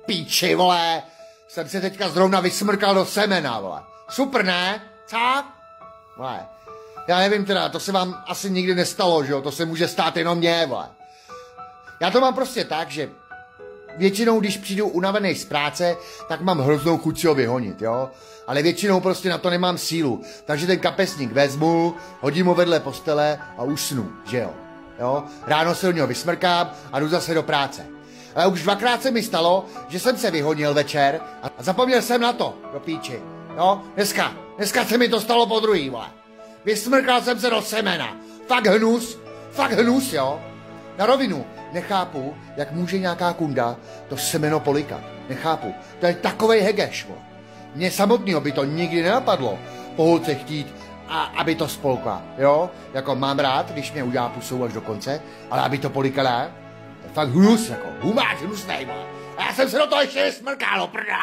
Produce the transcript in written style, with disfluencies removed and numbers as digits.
Píči, vole. Jsem se teďka zrovna vysmrkal do semena, vole. Super, ne? Co? Vole. Já nevím teda, to se vám asi nikdy nestalo, že jo? To se může stát jenom mně, vole. Já to mám prostě tak, že většinou, když přijdu unavený z práce, tak mám hroznou chuť si ho vyhonit, jo? Ale většinou prostě na to nemám sílu. Takže ten kapesník vezmu, hodím ho vedle postele a usnu, že jo? Ráno se do něho vysmrkám a jdu zase do práce. Ale už dvakrát se mi stalo, že jsem se vyhonil večer a zapomněl jsem na to, do píči. Jo? Dneska se mi to stalo po druhý, vole. Vysmrkal jsem se do semena. Fakt hnus, jo? Na rovinu, nechápu, jak může nějaká kunda to semeno polikat. Nechápu, to je takovej hegeš, vole. Mně samotného by to nikdy nenapadlo po holce chtít, aby to spolkla, jo? Jako mám rád, když mě udělá pusou až do konce, ale aby to polikala, fakt hnus, jako, humáč, hnusnej, vole. A já jsem se do toho ještě smrkal, prda.